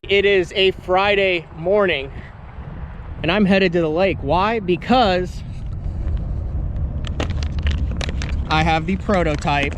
It is a Friday morning and I'm headed to the lake. Why? Because I have the prototype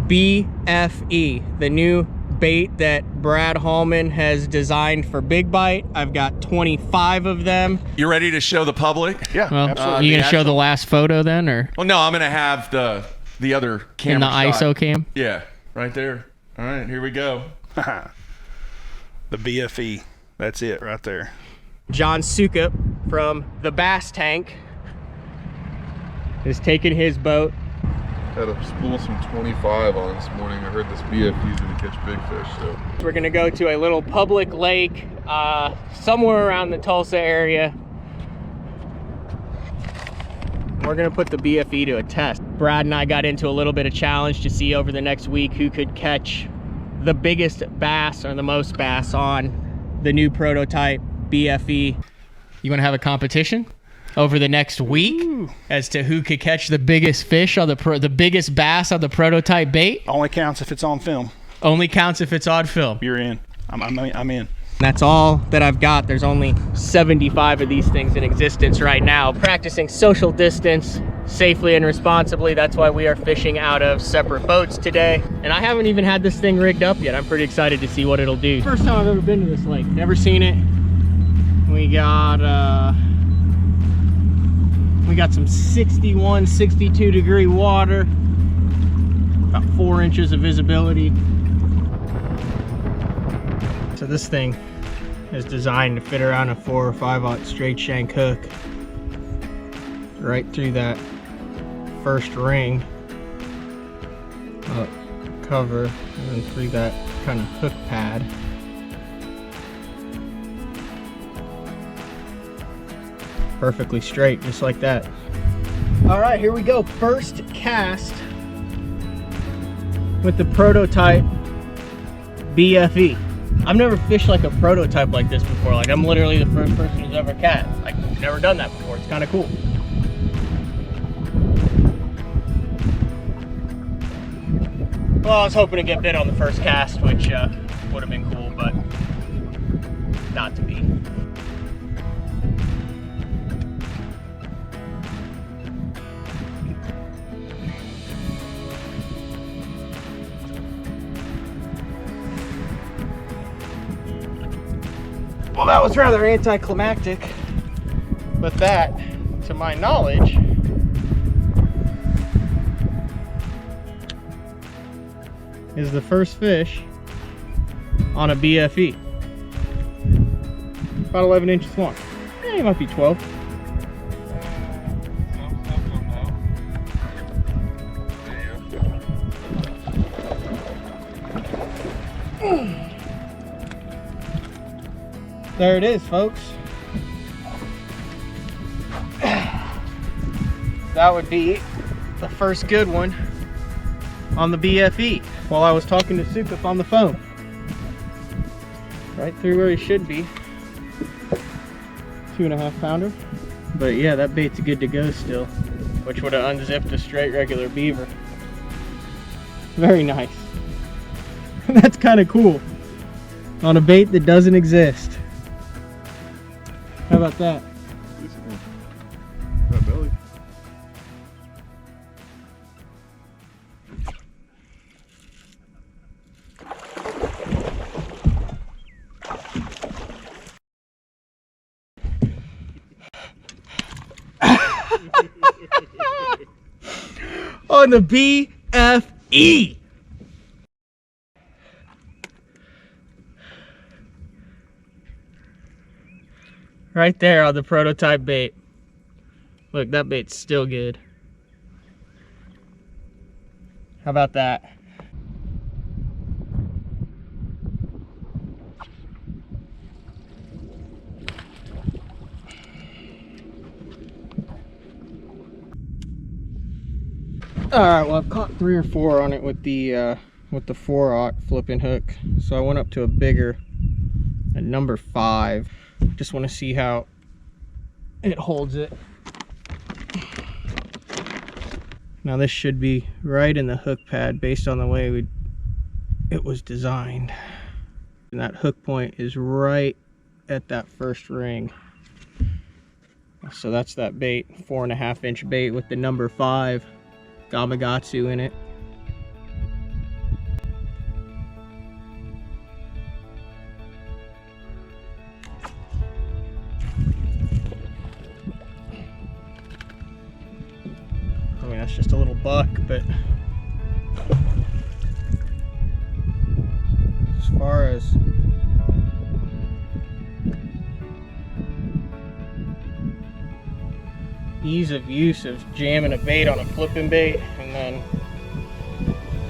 BFE, the new bait that Brad Hallman has designed for big bite. I've got 25 of them. You ready to show the public? Yeah, Well, absolutely. you gonna show the last photo then, or? Well, no, I'm gonna have the other camera In the shot. ISO cam? Yeah, right there. All right, here we go. The BFE. That's it right there. John Sukup from the Bass Tank is taking his boat. Had to spool some 25 on this morning. I heard this BFE is going to catch big fish, so. We're gonna go to a little public lake somewhere around the Tulsa area. We're gonna put the BFE to a test. Brad and I got into a little bit of challenge to see over the next week who could catch the biggest bass or the most bass on the new prototype BFE. You wanna have a competition over the next week as to who could catch the biggest fish on the biggest bass on the prototype bait? Only counts if it's on film. Only counts if it's on film. You're in. I'm in. That's all that I've got. There's only 75 of these things in existence right now. Practicing social distance safely and responsibly. That's why we are fishing out of separate boats today. And I haven't even had this thing rigged up yet. I'm pretty excited to see what it'll do. First time I've ever been to this lake. Never seen it. We got some 61, 62 degree water. About 4 inches of visibility. So this thing is designed to fit around a 4 or 5/0 straight shank hook right through that first ring up cover and then through that kind of hook pad. Perfectly straight, just like that. All right, here we go. First cast with the prototype BFE. I've never fished like a prototype like this before. Like, I'm literally the first person who's ever cast. Like, never done that before. It's kind of cool. Well, I was hoping to get bit on the first cast, which would have been cool, but not to be. Well, that was rather anticlimactic, but that, to my knowledge, is the first fish on a BFE. About 11 inches long. It might be 12. There it is, folks. That would be the first good one on the BFE while I was talking to Sukup on the phone. Right through where he should be. 2.5 pounder. But yeah, that bait's good to go still, which would have unzipped a straight regular beaver. Very nice. That's kind of cool on a bait that doesn't exist. How about that? That belly. On the BFE. Right there on the prototype bait. Look, that bait's still good. How about that? All right, well, I've caught 3 or 4 on it with the 4/0 flipping hook. So I went up to a bigger, at number 5. Just want to see how it holds it. Now this should be right in the hook pad based on the way we it was designed. And that hook point is right at that first ring. So that's that bait, 4.5 inch bait with the number 5 Gamakatsu in it. I mean, that's just a little buck, but as far as ease of use of jamming a bait on a flipping bait and then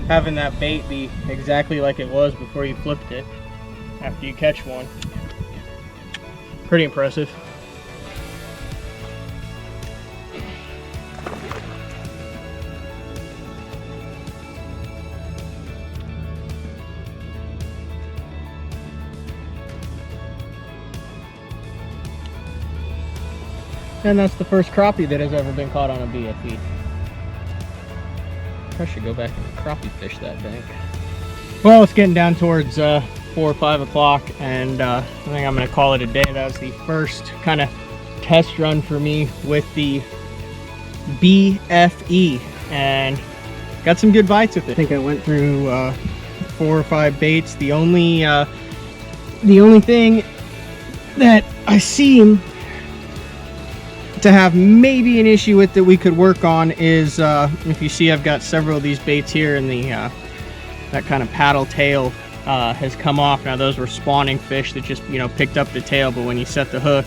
having that bait be exactly like it was before you flipped it after you catch one, pretty impressive. And that's the first crappie that has ever been caught on a BFE. I should go back and crappie fish that bank. Well, it's getting down towards 4 or 5 o'clock, and I think I'm gonna call it a day. That was the first kind of test run for me with the BFE, and got some good bites with it. I think I went through 4 or 5 baits. The only thing that I seem to have maybe an issue with that we could work on is if you see, I've got several of these baits here, and the that kind of paddle tail has come off. Now those were spawning fish that just, you know, picked up the tail, but when you set the hook,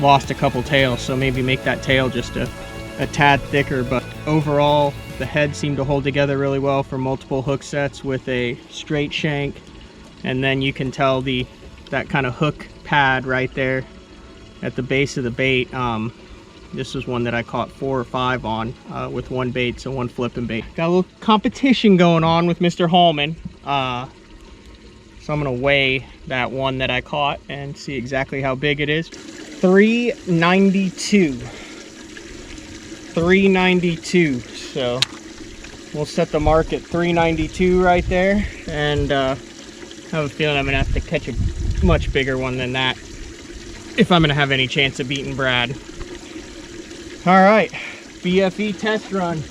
lost a couple tails. So maybe make that tail just a tad thicker. But overall, the head seemed to hold together really well for multiple hook sets with a straight shank, and then you can tell that kind of hook pad right there at the base of the bait. This was one that I caught 4 or 5 on with one bait, so one flipping bait. Got a little competition going on with Mr. Hallman. So I'm gonna weigh that one that I caught and see exactly how big it is. 392. 392. So we'll set the mark at 392 right there, and I have a feeling I'm gonna have to catch a much bigger one than that if I'm gonna have any chance of beating Brad. All right, BFE test run.